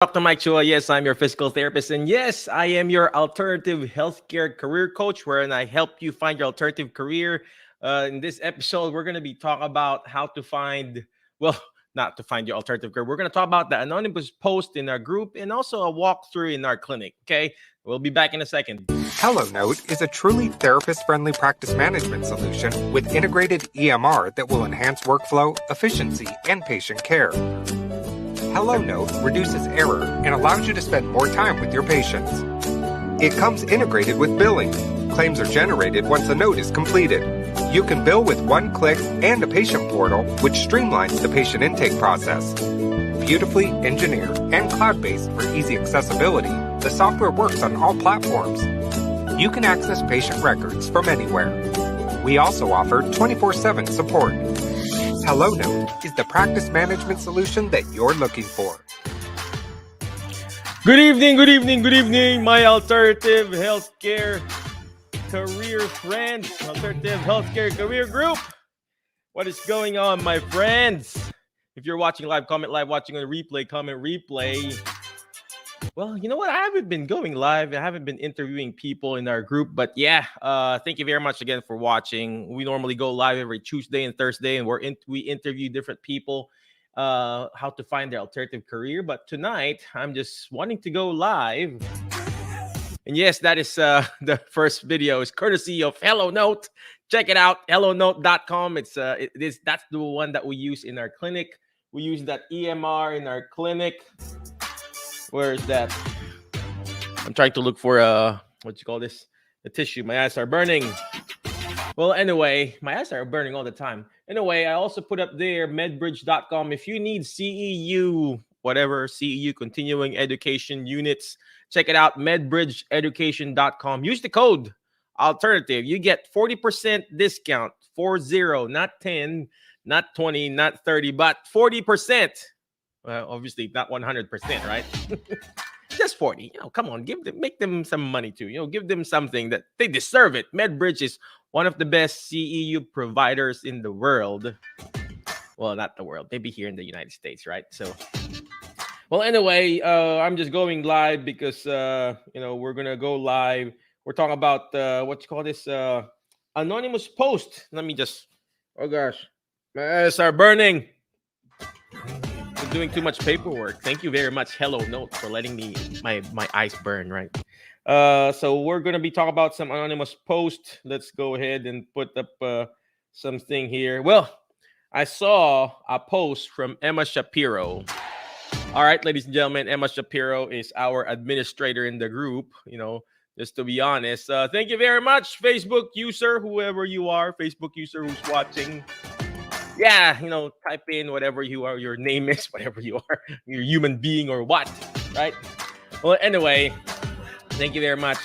Dr. Mike Chua. Yes, I'm your physical therapist. And yes, I am your alternative healthcare career coach, wherein I help you find your alternative career. In this episode, we're going to be talking about how to find, well, not to find your alternative career. We're going to talk about the anonymous post in our group and also a walkthrough in our clinic. Okay. We'll be back in a second. HelloNote is a truly therapist-friendly practice management solution with integrated EMR that will enhance workflow, efficiency, and patient care. HelloNote reduces error and allows you to spend more time with your patients. It comes integrated with billing. Claims are generated once a note is completed. You can bill with one click and a patient portal, which streamlines the patient intake process. Beautifully engineered and cloud-based for easy accessibility, the software works on all platforms. You can access patient records from anywhere. We also offer 24/7 support. HelloNote is the practice management solution that you're looking for. Good evening, good evening, good evening, my alternative healthcare career friends, alternative healthcare career group. What is going on, my friends? If you're watching live, comment live. Watching on replay, comment replay. Well, you know what? I haven't been going live. I haven't been interviewing people in our group, but yeah, thank you very much again for watching. We normally go live every Tuesday and Thursday, and we interview different people how to find their alternative career. But tonight, I'm just wanting to go live. And yes, that is the first video is courtesy of HelloNote. Check it out, hellonote.com. That's the one that we use in our clinic. We use that EMR in our clinic. Where is that? I'm trying to look for what you call this? The tissue. My eyes are burning. Well, anyway, my eyes are burning all the time. Anyway, I also put up there medbridge.com. If you need CEU, whatever, CEU continuing education units, check it out, medbridgeeducation.com. Use the code alternative. You get 40% discount, 40, not 10, not 20, not 30, but 40%. Well, obviously not 100%, right? Just 40. Come on, make them some money too. Give them something that they deserve it. MedBridge is one of the best CEU providers in the world. Well, not the world. Maybe here in the United States, right? So, well, anyway, I'm just going live because we're gonna go live. We're talking about what you call this anonymous post. Let me just. Oh gosh, my eyes are burning. Doing too much paperwork. Thank you very much, HelloNote, for letting me my eyes burn, right? So we're gonna be talking about some anonymous post. Let's go ahead and put up something here. Well, I saw a post from Emma Shapiro. All right, ladies and gentlemen, Emma Shapiro is our administrator in the group. Just to be honest. Thank you very much, Facebook user, whoever you are, Facebook user who's watching. Yeah, type in whatever you are, your name is, whatever you are, you're a human being or what, right? Well, anyway, thank you very much,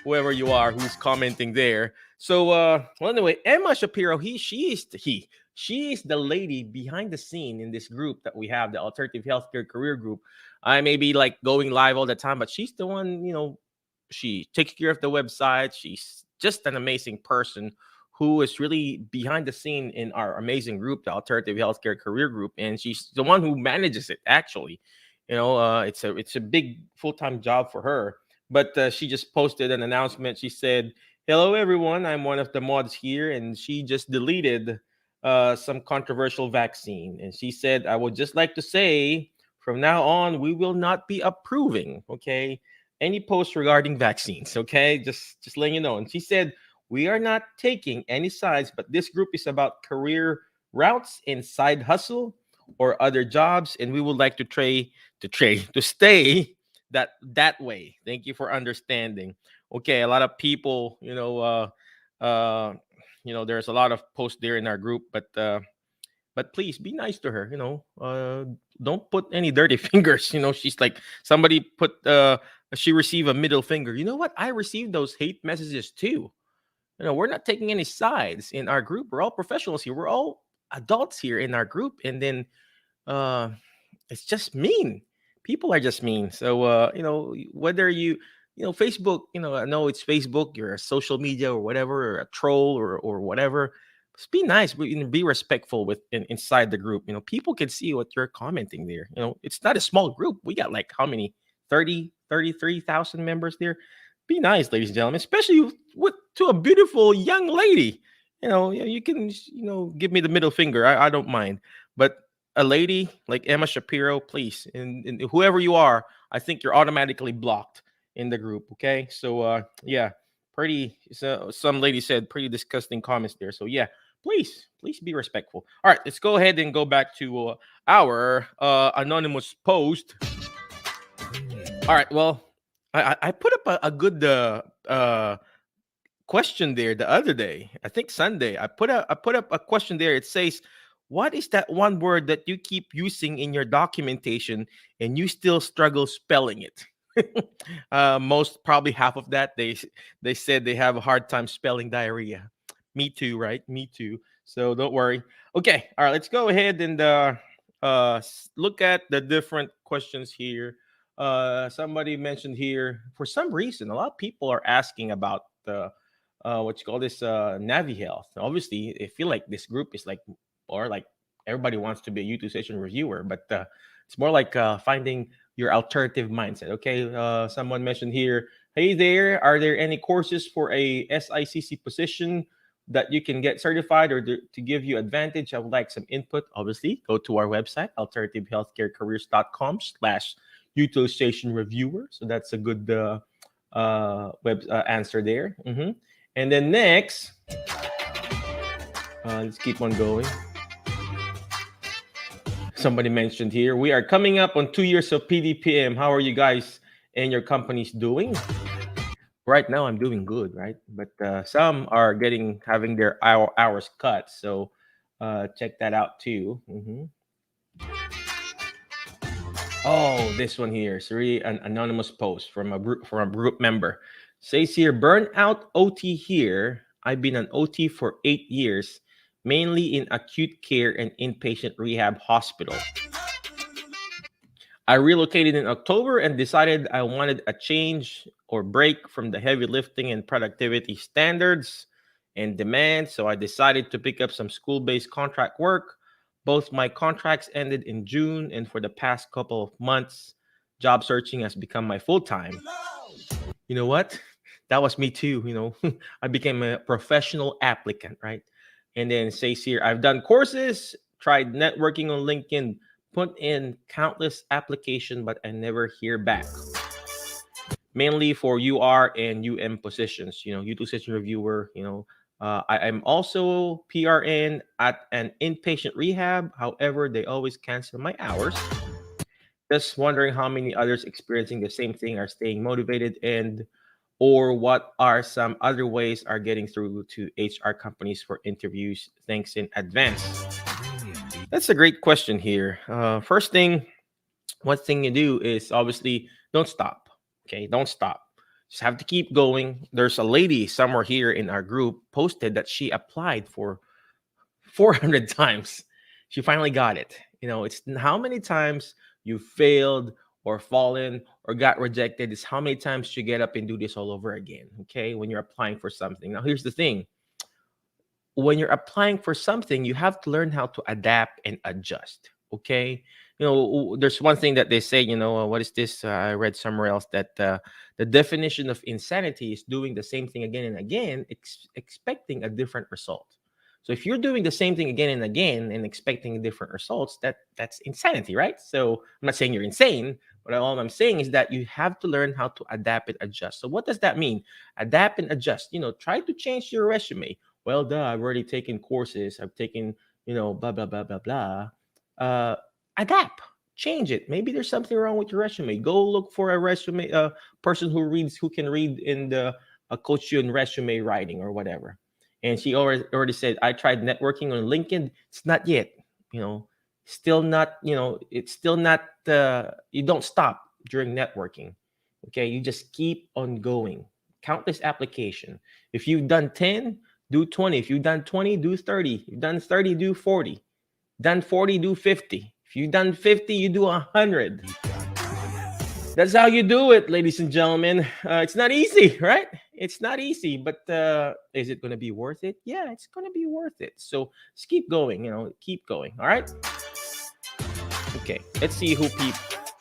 whoever you are who's commenting there. So, well, anyway, Emma Shapiro, she is the lady behind the scene in this group that we have, the Alternative Healthcare Career Group. I may be like going live all the time, but she's the one, she takes care of the website. She's just an amazing person who is really behind the scene in our amazing group, the Alternative Healthcare Career Group, and she's the one who manages it. Actually, it's a big full-time job for her. But she just posted an announcement. She said, "Hello, everyone. I'm one of the mods here," and she just deleted some controversial vaccine. And she said, "I would just like to say, from now on, we will not be approving, okay, any posts regarding vaccines. Okay, just letting you know." And she said, "We are not taking any sides, but this group is about career routes and side hustle or other jobs, and we would like to stay that way. Thank you for understanding." Okay, a lot of people, there's a lot of posts there in our group, but please be nice to her. Don't put any dirty fingers. She's like somebody put. She received a middle finger. You know what? I received those hate messages too. We're not taking any sides in our group. We're all professionals here. We're all adults here in our group. And then it's just mean. People are just mean. So, whether Facebook, I know it's Facebook, you're a social media or whatever, or a troll or whatever. Just be nice, but be respectful inside the group. People can see what you're commenting there. It's not a small group. We got like how many? 33,000 members there. Be nice, ladies and gentlemen, especially to a beautiful young lady. You can give me the middle finger. I don't mind. But a lady like Emma Shapiro, please, and whoever you are, I think you're automatically blocked in the group. Okay, so yeah, pretty. So some lady said pretty disgusting comments there. So yeah, please be respectful. All right, let's go ahead and go back to our anonymous post. All right, well, I put up a good question there the other day. I think Sunday. I put up a question there. It says, "What is that one word that you keep using in your documentation and you still struggle spelling it?" Most probably half of that they said they have a hard time spelling diarrhea. Me too, right? Me too. So don't worry. Okay, all right. Let's go ahead and look at the different questions here. Somebody mentioned here, for some reason, a lot of people are asking about the what you call this Navi Health. Obviously, I feel like this group is like, or like everybody wants to be a YouTube session reviewer, but it's more like finding your alternative mindset. Okay, someone mentioned here, hey there, are there any courses for a SICC position that you can get certified or to give you advantage? I would like some input. Obviously, go to our website, alternativehealthcarecareers.com/utilization reviewer. So that's a good answer there. And then next, let's keep on going. Somebody mentioned here, we are coming up on 2 years of PDPM. How are you guys and your companies doing? Right now, I'm doing good, right? But some are having their hours cut. So check that out too. Oh, this one here is really an anonymous post from a group member. Says here, burnout OT here. I've been an OT for 8 years, mainly in acute care and inpatient rehab hospital. I relocated in October and decided I wanted a change or break from the heavy lifting and productivity standards and demands. So I decided to pick up some school-based contract work. Both my contracts ended in June, and for the past couple of months, job searching has become my full-time. You know what? That was me too. I became a professional applicant, right? And then it says here, I've done courses, tried networking on LinkedIn, put in countless applications, but I never hear back. Mainly for UR and UM positions, utilization reviewer. I'm also PRN at an inpatient rehab. However, they always cancel my hours. Just wondering how many others experiencing the same thing are staying motivated, and or what are some other ways are getting through to HR companies for interviews. Thanks in advance. That's a great question here. First thing, one thing you do is obviously don't stop. Okay, don't stop. Just have to keep going. There's a lady somewhere here in our group posted that she applied for 400 times. She finally got it. It's how many times you failed or fallen or got rejected. It's how many times you get up and do this all over again. Okay, when you're applying for something. Now, here's the thing. When you're applying for something, you have to learn how to adapt and adjust. Okay. There's one thing that they say, what is this? I read somewhere else that the definition of insanity is doing the same thing again and again, expecting a different result. So if you're doing the same thing again and again and expecting different results, that's insanity, right? So I'm not saying you're insane, but all I'm saying is that you have to learn how to adapt and adjust. So what does that mean? Adapt and adjust. Try to change your resume. Well, I've already taken courses. I've taken, blah, blah, blah, blah, blah. Adapt, change it. Maybe there's something wrong with your resume. Go look for a resume, person who can read in the coach you in resume writing or whatever. And she already said, I tried networking on LinkedIn. It's not yet, still not, it's still not, you don't stop during networking. Okay. You just keep on going. Countless application. If you've done 10, do 20. If you've done 20, do 30. If you've done 30, do 40. Done 40, do 50. If you've done 50, you do 100. That's how you do it, ladies and gentlemen. It's not easy, right? It's not easy, but is it going to be worth it? Yeah, it's going to be worth it. So just keep going, keep going. All right. Okay, let's see who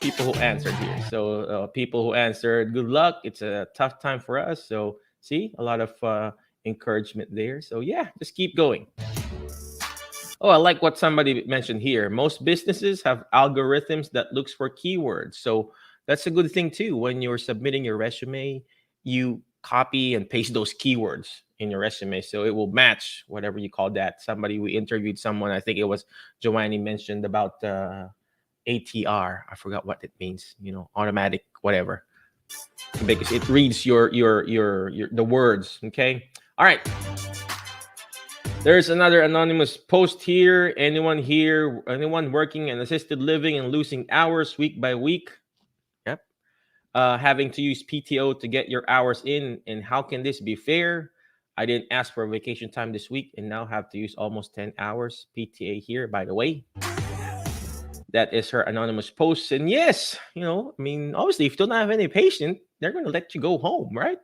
people who answered here. So people who answered, good luck. It's a tough time for us. So see, a lot of encouragement there. So yeah, just keep going. Oh, I like what somebody mentioned here. Most businesses have algorithms that looks for keywords. So that's a good thing too. When you're submitting your resume, you copy and paste those keywords in your resume so it will match whatever you call that. Somebody we interviewed someone, I think it was Joanne mentioned about ATR. I forgot what it means, automatic whatever. Because it reads your the words, okay? All right. There's another anonymous post here. Anyone working in assisted living and losing hours week by week? Yep. Having to use PTO to get your hours in, and how can this be fair? I didn't ask for vacation time this week and now have to use almost 10 hours PTA here, by the way. That is her anonymous post. And yes, obviously, if you don't have any patient, they're going to let you go home, right?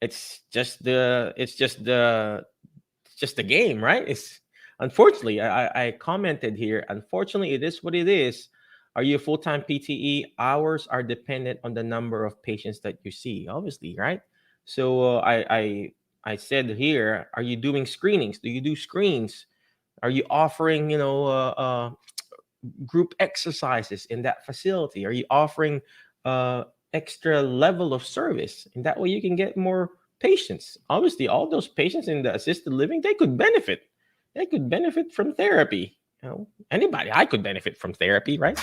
It's just the game, right? It's unfortunately, I commented here. Unfortunately, it is what it is. Are you a full-time PTE? Hours are dependent on the number of patients that you see, obviously, right? So I said here, are you doing screenings? Do you do screens? Are you offering, group exercises in that facility? Are you offering extra level of service? And that way you can get more patients. Obviously, all those patients in the assisted living, they could benefit. They could benefit from therapy. Anybody, I could benefit from therapy, right?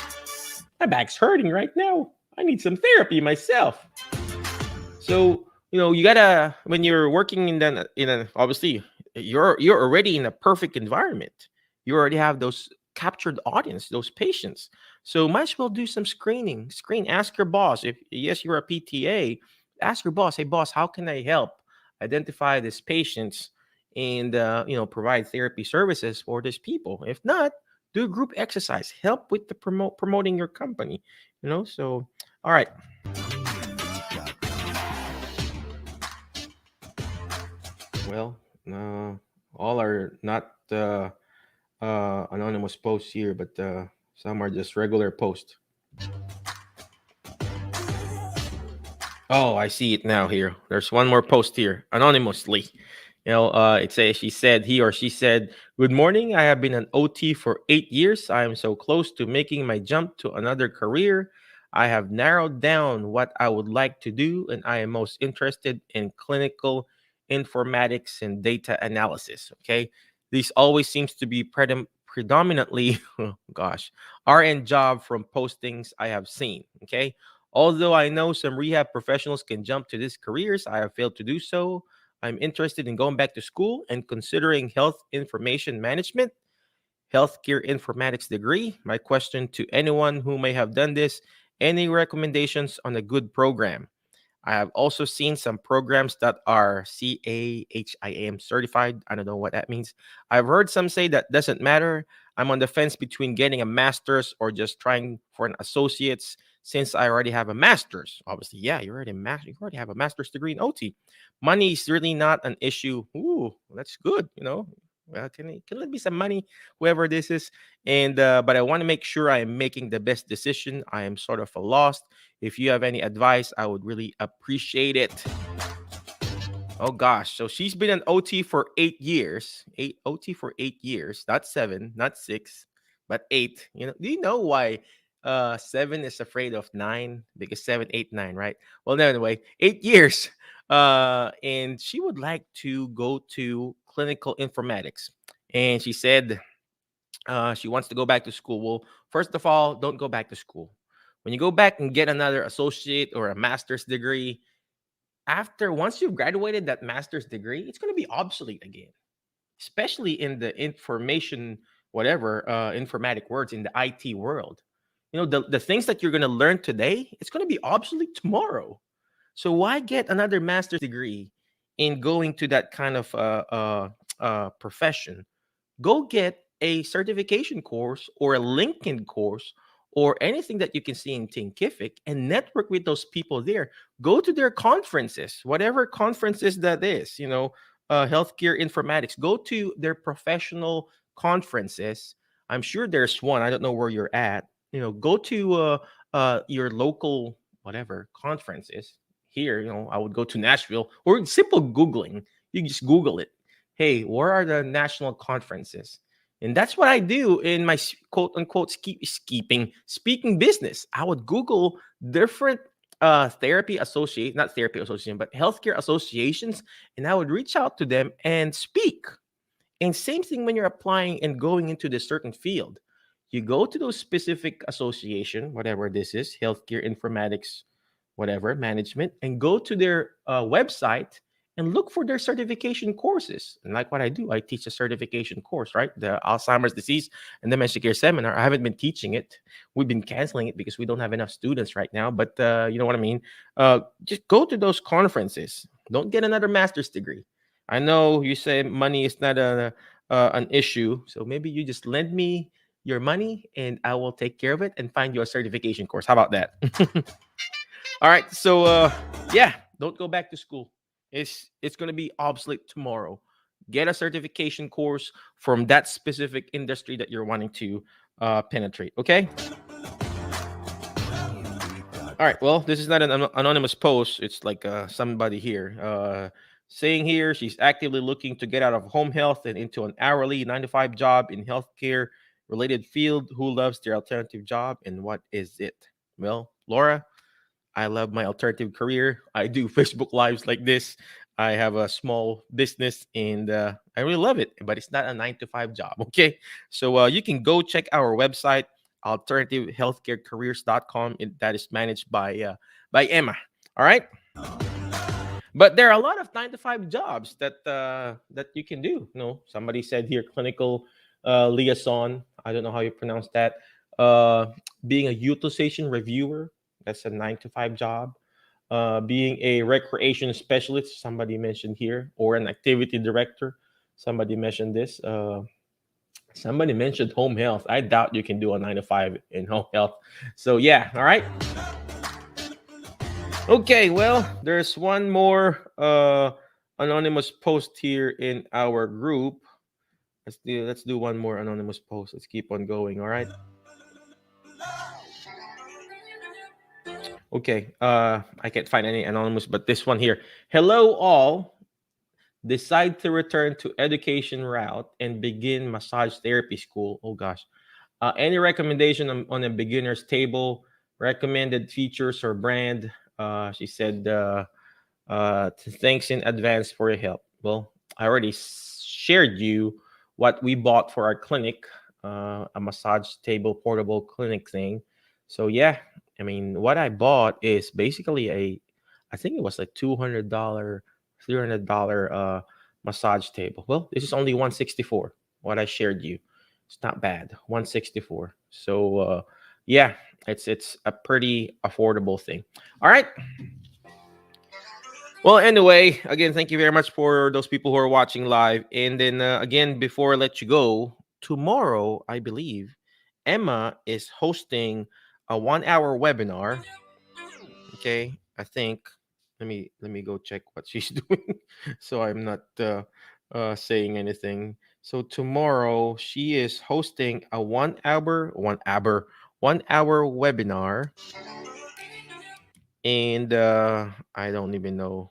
My back's hurting right now. I need some therapy myself. So, you gotta, when you're working obviously you're already in a perfect environment. You already have those captured audience, those patients. So might as well do some ask your boss. If yes, you're a PTA, ask your boss, hey boss, how can I help identify these patients and provide therapy services for these people? If not, do group exercise, help with the promoting your company. So all right. Well, all are not anonymous posts here, but some are just regular posts. Oh, I see it now here. There's one more post here, anonymously. It says he or she said, "Good morning. I have been an OT for 8 years. I am so close to making my jump to another career. I have narrowed down what I would like to do, and I am most interested in clinical informatics and data analysis." Okay. This always seems to be predominantly, oh gosh, RN job from postings I have seen. Okay. Although I know some rehab professionals can jump to these careers, I have failed to do so. I'm interested in going back to school and considering health information management, healthcare informatics degree. My question to anyone who may have done this, any recommendations on a good program? I have also seen some programs that are CAHIM certified. I don't know what that means. I've heard some say that doesn't matter. I'm on the fence between getting a master's or just trying for an associate's since I already have a master's. Obviously, yeah, you already have a master's degree in OT. Money is really not an issue. Ooh, that's good. Well, can let me some money, whoever this is. And but I want to make sure I am making the best decision. I am sort of lost. If you have any advice, I would really appreciate it. Oh gosh, so she's been an OT for 8 years. OT for 8 years, not seven, not six, but eight. Do you know why seven is afraid of nine? Because seven, eight, nine, right? Well, no, anyway, 8 years. And she would like to go to clinical informatics. And she said she wants to go back to school. Well, first of all, don't go back to school. When you go back and get another associate or a master's degree, once you've graduated that master's degree, it's going to be obsolete again, especially in the information, whatever, informatic words in the IT world. The things that you're going to learn today, it's going to be obsolete tomorrow. So why get another master's degree in going to that kind of profession? Go get a certification course or a LinkedIn course or anything that you can see in Thinkific, and network with those people there. Go to their conferences, whatever conferences that is, healthcare informatics. Go to their professional conferences. I'm sure there's one. I don't know where you're at. Go to your local whatever conferences. Here, I would go to Nashville, or simple Googling. You can just Google it. Hey, where are the national conferences? And that's what I do in my quote unquote speaking business. I would Google different therapy associate, not therapy association, but healthcare associations, and I would reach out to them and speak. And same thing when you're applying and going into this certain field. You go to those specific association, whatever this is, healthcare informatics, whatever management, and go to their website and look for their certification courses. And like what I do, I teach a certification course, right? The Alzheimer's disease and dementia care seminar. I haven't been teaching it. We've been canceling it because we don't have enough students right now. But you know what I mean? Just go to those conferences. Don't get another master's degree. I know you say money is not an issue, so maybe you just lend me your money and I will take care of it and find you a certification course. How about that? All right, so yeah, don't go back to school. It's going to be obsolete tomorrow. Get a certification course from that specific industry that you're wanting to penetrate. Okay. All right. Well, this is not an anonymous post. It's like somebody here saying here she's actively looking to get out of home health and into an hourly 9 to 5 job in healthcare related field. Who loves their alternative job and what is it? Well, Laura, I love my alternative career. I do Facebook lives like this. I have a small business and I really love it, but it's not a 9 to 5 job. Okay. So you can go check our website, alternativehealthcarecareers.com. That is managed by Emma. All right. But there are a lot of 9 to 5 jobs that you can do. Somebody said here clinical liaison. I don't know how you pronounce that. Being a utilization reviewer, that's a 9 to 5 job. Being a recreation specialist, somebody mentioned here, or an activity director, somebody mentioned this. Somebody mentioned home health. I doubt you can do a 9 to 5 in home health. So yeah, all right. Okay, well, there's one more anonymous post here in our group. Let's do one more anonymous post. Let's keep on going. All right. Okay. I can't find any anonymous, but this one here. Hello, all. Decide to return to education route and begin massage therapy school. Oh gosh. Any recommendation on a beginner's table? Recommended features or brand? She said. Thanks in advance for your help. Well, I already shared you what we bought for our clinic, a massage table portable clinic thing. So yeah, I mean, what I bought is basically I think it was like $200, $300 massage table. Well, this is only 164. What I shared you, it's not bad. 164. So yeah, it's a pretty affordable thing. All right. Well, anyway, again, thank you very much for those people who are watching live. And then again, before I let you go, tomorrow, I believe, Emma is hosting a 1 hour webinar. Okay, I think. Let me go check what she's doing, so I'm not saying anything. So tomorrow she is hosting a 1 hour webinar, and I don't even know.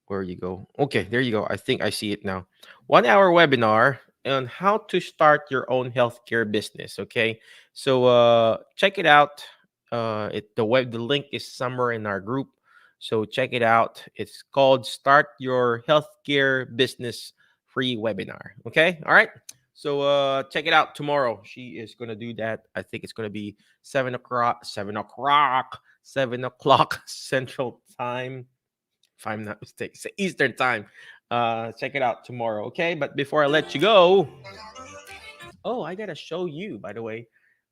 Where you go. Okay, there you go. I think I see it now. 1 hour webinar on how to start your own healthcare business. Okay, so check it out. The link is somewhere in our group, so check it out. It's called Start Your Healthcare Business Free Webinar. Okay, all right. So check it out tomorrow. She is gonna do that. I think it's gonna be 7 o'clock, 7 o'clock, 7 o'clock Central Time, if I'm not mistaken. It's Eastern time. Check it out tomorrow, okay? But before I let you go, oh, I gotta show you, by the way,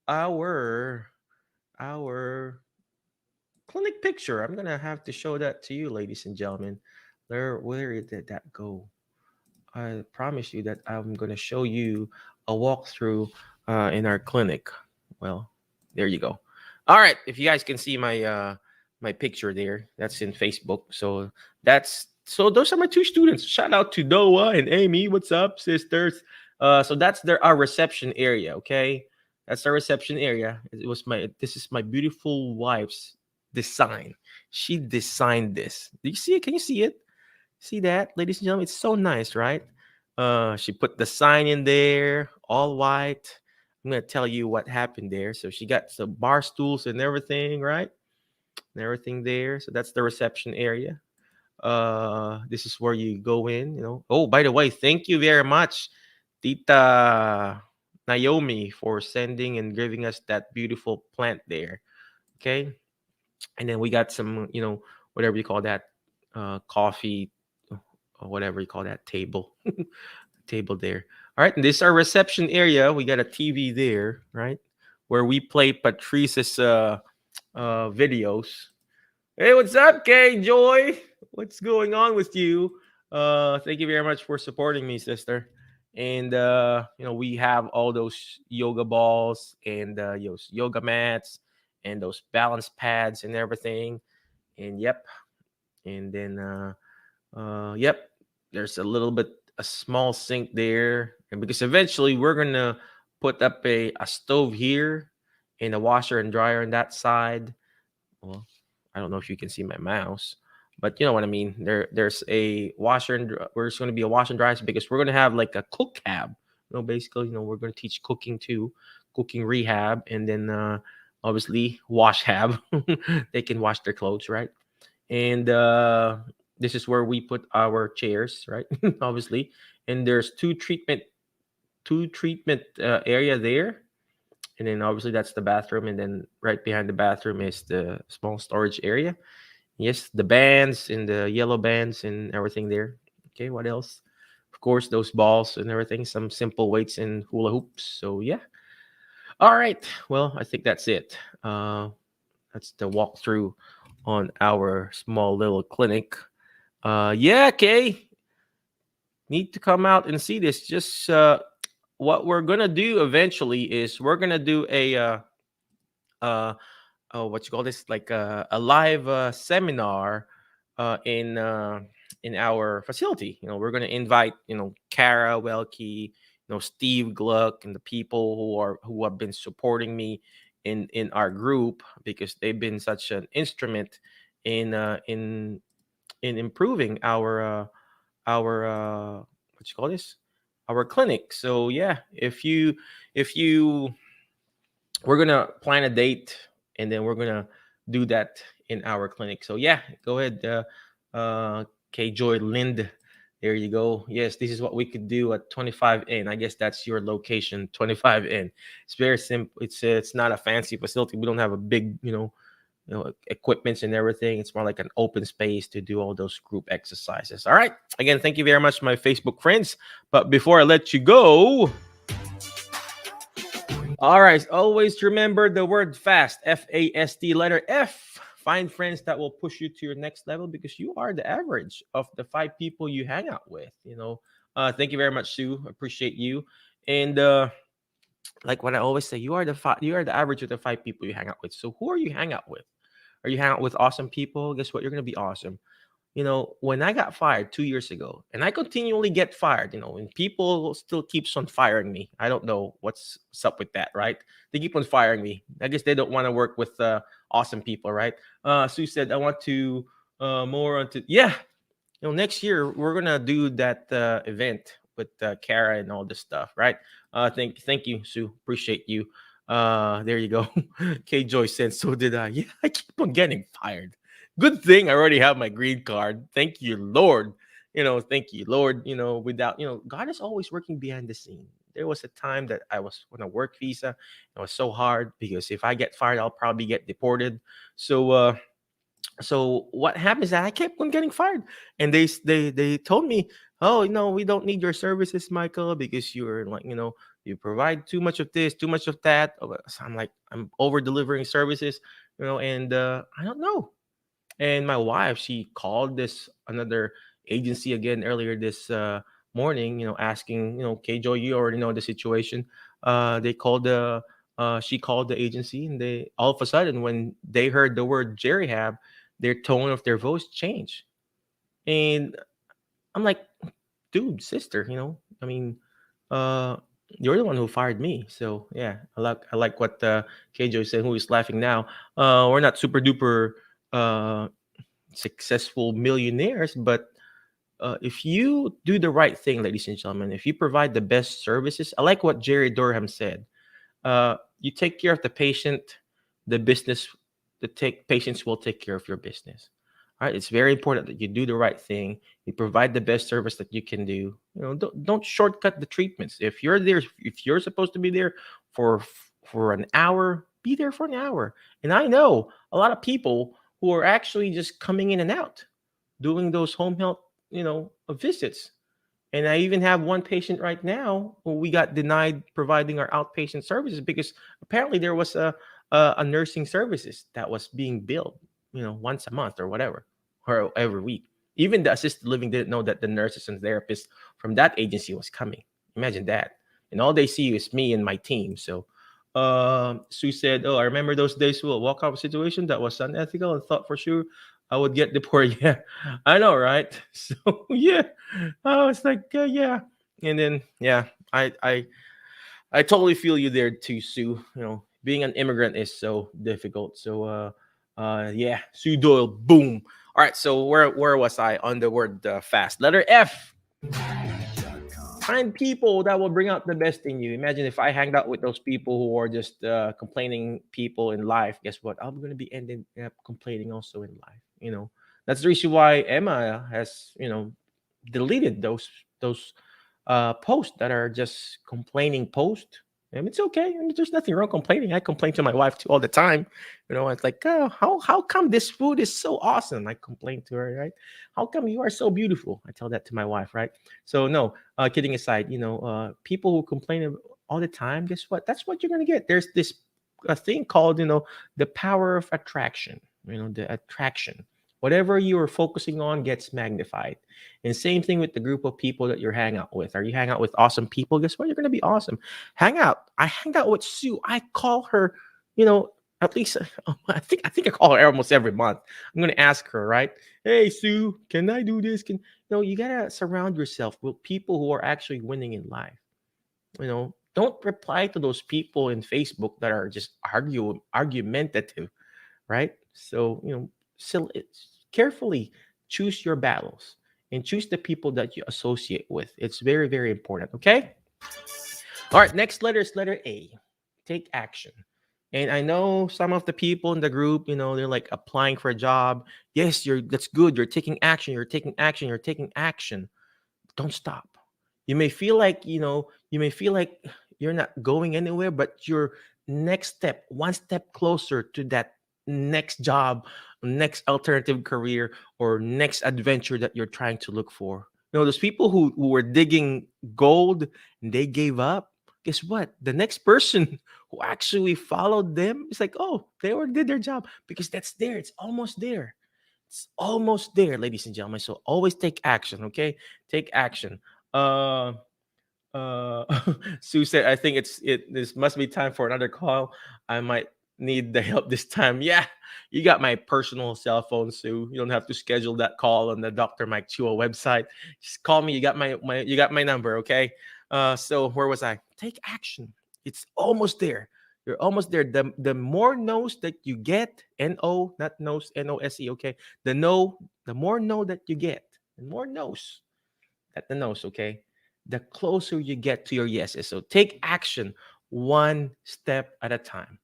our our clinic picture. I'm gonna have to show that to you, ladies and gentlemen. Where did that go? I promise you that I'm gonna show you a walkthrough in our clinic. Well, there you go. All right, if you guys can see my picture there, that's in Facebook. So those are my two students. Shout out to Noah and Amy. What's up, sisters? So that's our reception area. Okay, that's our reception area. It was my this is my beautiful wife's design. She designed this. Do you see it? Can you see it? See that, ladies and gentlemen? It's so nice, right? She put the sign in there, all white. I'm gonna tell you what happened there. So she got some bar stools and everything, right? And everything there. So that's the reception area. This is where you go in. Oh, by the way, thank you very much, Tita Naomi, for sending and giving us that beautiful plant there. Okay, and then we got some, whatever you call that, coffee, or whatever you call that, table. Table there. All right, and this is our reception area. We got a TV there, right, where we play Patrice's videos. Hey, what's up, Kay Joy? What's going on with you? Thank you very much for supporting me, sister. And we have all those yoga balls and those yoga mats and those balance pads and everything. And yep, and then yep, there's a small sink there, and because eventually we're gonna put up a stove here and a washer and dryer on that side. Well, I don't know if you can see my mouse, but you know what I mean. There's a washer and We're just gonna be a wash and dryer because we're gonna have like a cook hab. Basically, we're gonna teach cooking too, cooking rehab, and then obviously wash hab. They can wash their clothes, right? And this is where we put our chairs, right? Obviously, and there's two treatment area there, and then obviously that's the bathroom, and then right behind the bathroom is the small storage area. Yes, the bands and the yellow bands and everything there. Okay, what else? Of course, those balls and everything, some simple weights and hula hoops. So yeah. All right, well, I think that's it. That's the walkthrough on our small little clinic. Yeah, Kay, need to come out and see this. Just what we're gonna do eventually is we're gonna do uh what you call this, like a live seminar in our facility. We're gonna invite Kara Welke, Steve Gluck, and the people who have been supporting me in our group, because they've been such an instrument in improving our what you call this, our clinic. So yeah, if you we're gonna plan a date, and then we're gonna do that in our clinic. So yeah, go ahead, K Joy Lind. There you go. Yes, this is what we could do at 25N. I guess that's your location, 25N. It's very simple. It's not a fancy facility. We don't have a big, equipments and everything. It's more like an open space to do all those group exercises. All right. Again, thank you very much, my Facebook friends. But before I let you go, all right, always remember the word fast, FAST, letter F. Find friends that will push you to your next level, because you are the average of the 5 people you hang out with. Thank you very much, Sue. Appreciate you. And like what I always say, you are the average of the 5 people you hang out with. So who are you hang out with? Are you hang out with awesome people? Guess what? You're gonna be awesome. When I got fired 2 years ago, and I continually get fired, and people still keeps on firing me. I don't know what's up with that, right? They keep on firing me. I guess they don't want to work with awesome people, right? Sue said, I want to more onto, yeah, next year we're gonna do that event with Kara and all this stuff, right? Thank you, Sue. Appreciate you. There you go. K Joy said, so did I. Yeah, I keep on getting fired. Good thing I already have my green card. Thank you, Lord. Thank you, Lord. Without, God is always working behind the scene. There was a time that I was on a work visa. It was so hard because if I get fired, I'll probably get deported. So what happened is that I kept on getting fired, and they told me, oh, we don't need your services, Michael, because you're like, you provide too much of this, too much of that. So I'm like, I'm over delivering services, and I don't know. And my wife, she called this another agency again earlier this morning, asking, K Joy, you already know the situation. They called the she called the agency, and they all of a sudden, when they heard the word GeriHab, their tone of their voice changed. And I'm like, dude, sister, I mean, uh, you're the one who fired me. So yeah, I like what KJ said, who is laughing now. We're not super duper uh successful millionaires, but if you do the right thing, ladies and gentlemen, if you provide the best services, I like what Jerry Durham said. You take care of the patient, the business, patients will take care of your business. All right, it's very important that you do the right thing. You provide the best service that you can do. Don't shortcut the treatments. If you're there, if you're supposed to be there for an hour, be there for an hour. And I know a lot of people who are actually just coming in and out, doing those home health, visits. And I even have one patient right now who we got denied providing our outpatient services because apparently there was a nursing services that was being billed, once a month or whatever, or every week. Even the assisted living didn't know that the nurses and therapists from that agency was coming. Imagine that. And all they see is me and my team. So Sue said, "Oh, I remember those days. Well, walk-out situation that was unethical and thought for sure I would get deported." Yeah, I know, right? So yeah, I was like, yeah. And then yeah, I totally feel you there too, Sue. Being an immigrant is so difficult. So yeah, Sue Doyle, boom. All right, so where was I on the word fast? Letter F. Find people that will bring out the best in you. Imagine if I hanged out with those people who are just complaining people in life. Guess what? I'm going to be ending up complaining also in life. That's the reason why Emma has deleted those posts that are just complaining posts. And it's okay. I mean, there's nothing wrong complaining. I complain to my wife too all the time. It's like, oh, how come this food is so awesome? I complain to her, right? How come you are so beautiful? I tell that to my wife, right? So no, kidding aside, people who complain all the time, guess what? That's what you're gonna get. There's this a thing called, the power of attraction. The attraction. Whatever you are focusing on gets magnified. And same thing with the group of people that you're hang out with. Are you hang out with awesome people? Guess what? You're gonna be awesome. Hang out. I hang out with Sue. I call her, at least I think I call her almost every month. I'm gonna ask her, right? Hey Sue, can I do this? You gotta surround yourself with people who are actually winning in life. Don't reply to those people in Facebook that are just argumentative, right? So carefully choose your battles and choose the people that you associate with. It's very, very important. Okay. All right. Next letter is letter A. Take action. And I know some of the people in the group, they're like applying for a job. Yes, that's good. You're taking action. You're taking action. You're taking action. Don't stop. You may feel like, you're not going anywhere, but your next step, one step closer to that next job, next alternative career, or next adventure that you're trying to look for. Those people who were digging gold and they gave up. Guess what? The next person who actually followed them is like, oh, they already did their job because that's there. It's almost there. It's almost there, ladies and gentlemen. So always take action, okay? Take action. Uh uh Sue said, I think this must be time for another call. I might need the help this time. Yeah, you got my personal cell phone, Sue. You don't have to schedule that call on the Dr. Mike Chua website. Just call me. You got my number, okay? So where was I? Take action. It's almost there. You're almost there. The more no's that you get, N-O, not nose, N-O-S-E, okay? The more no that you get, the more no's at the nose, okay? The closer you get to your yeses. So take action one step at a time.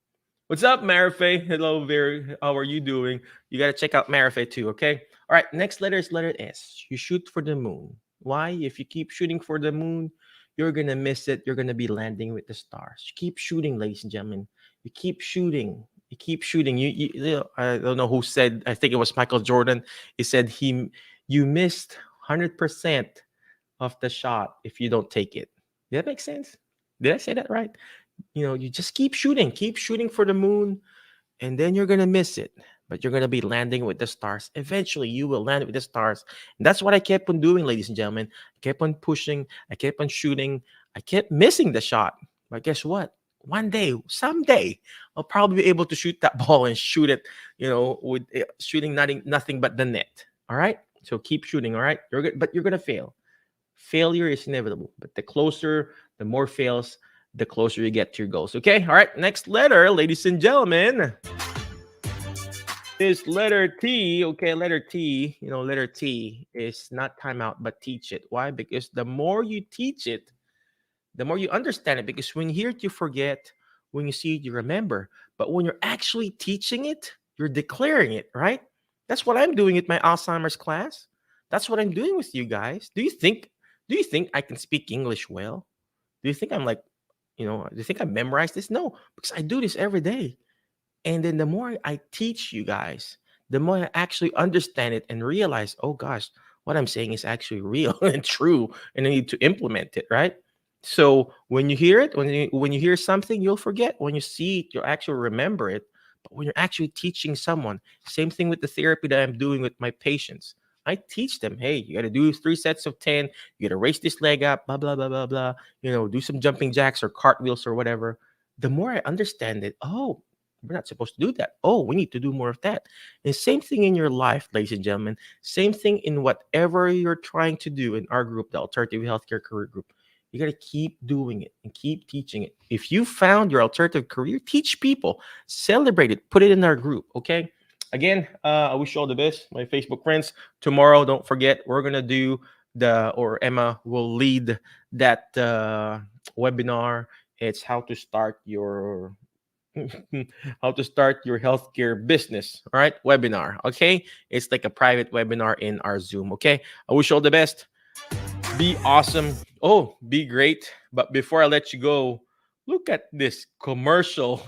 What's up, Marife? Hello, very. How are you doing? You got to check out Marife too, okay? All right, next letter is letter S. You shoot for the moon. Why? If you keep shooting for the moon, you're going to miss it. You're going to be landing with the stars. You keep shooting, ladies and gentlemen. You keep shooting. You keep shooting. I don't know who said, I think it was Michael Jordan. He said you missed 100% of the shot if you don't take it. Did that make sense? Did I say that right? You just keep shooting for the moon, and then you're going to miss it. But you're going to be landing with the stars. Eventually, you will land with the stars. And that's what I kept on doing, ladies and gentlemen. I kept on pushing. I kept on shooting. I kept missing the shot. But guess what? one day, someday, I'll probably be able to shoot that ball and shoot it, with shooting nothing but the net. All right. So keep shooting. All right. You're good, but you're gonna fail. Failure is inevitable, but the more fails, the closer you get to your goals. Okay. All right. Next letter, ladies and gentlemen. This letter T, okay, letter T, letter T is not timeout, but teach it. Why? Because the more you teach it, the more you understand it. Because when you hear it, you forget. When you see it, you remember. But when you're actually teaching it, you're declaring it, right? That's what I'm doing at my Alzheimer's class. That's what I'm doing with you guys. Do you think I can speak English well? Do you think I'm like, do you think I memorized this? No, because I do this every day. And then the more I teach you guys, the more I actually understand it and realize, oh gosh, what I'm saying is actually real and true, and I need to implement it, right? So when you hear it, when you hear something, you'll forget. When you see it, you'll actually remember it. But when you're actually teaching someone, same thing with the therapy that I'm doing with my patients. I teach them, hey, you got to do 3 sets of 10. You got to raise this leg up, blah, blah, blah, blah, blah. Do some jumping jacks or cartwheels or whatever. The more I understand it, oh, we're not supposed to do that. Oh, we need to do more of that. And same thing in your life, ladies and gentlemen. Same thing in whatever you're trying to do in our group, the Alternative Healthcare Career Group. You got to keep doing it and keep teaching it. If you found your alternative career, teach people, celebrate it, put it in our group. Okay. Again, I wish you all the best, my Facebook friends. Tomorrow, don't forget, we're going to do Emma will lead that webinar. It's how to start your healthcare business. All right. Webinar. Okay. It's like a private webinar in our Zoom. Okay. I wish you all the best. Be awesome. Oh, be great. But before I let you go, look at this commercial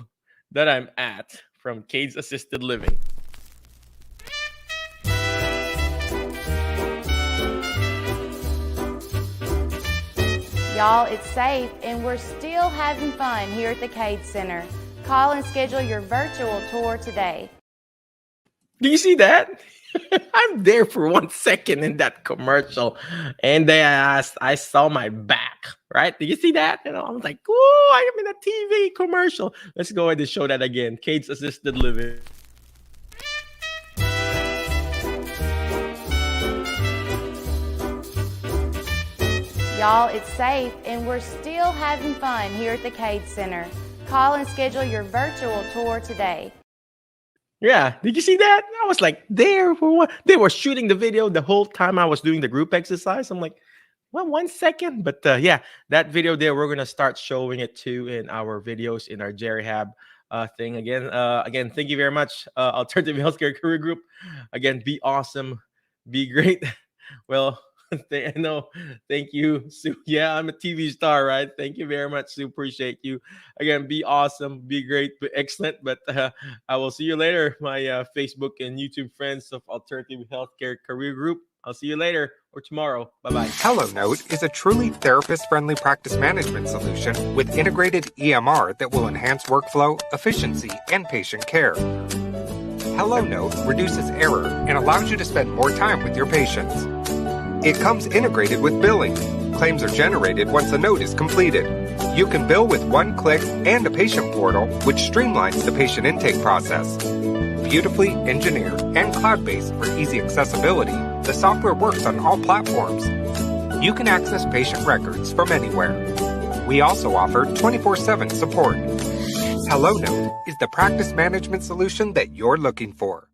that I'm at from Cade's Assisted Living. Y'all, it's safe and we're still having fun here at the Cade Center. Call and schedule your virtual tour today. Do you see that? I'm there for 1 second in that commercial, and I saw my back. Right? Did you see that? I was like, "Oh, I am in a TV commercial." Let's go ahead and show that again. Cade's Assisted Living. Y'all, it's safe and we're still having fun here at the Cade Center. Call and schedule your virtual tour today. Yeah, did you see that? I was like there for what? They were shooting the video the whole time I was doing the group exercise. I'm like, well, 1 second. But yeah, that video there, we're gonna start showing it too in our videos in our GeriHab thing. Again, thank you very much, Alternative Healthcare Career Group. Again, be awesome, be great. Well, thank you, Sue. Yeah, I'm a TV star, right? Thank you very much, Sue. Appreciate you. Again, be awesome, be great, be excellent. But I will see you later, my Facebook and YouTube friends of Alternative Healthcare Career Group. I'll see you later or tomorrow. Bye-bye. HelloNote is a truly therapist-friendly practice management solution with integrated EMR that will enhance workflow, efficiency, and patient care. HelloNote reduces error and allows you to spend more time with your patients. It comes integrated with billing. Claims are generated once the note is completed. You can bill with one click and a patient portal, which streamlines the patient intake process. Beautifully engineered and cloud-based for easy accessibility, the software works on all platforms. You can access patient records from anywhere. We also offer 24/7 support. HelloNote is the practice management solution that you're looking for.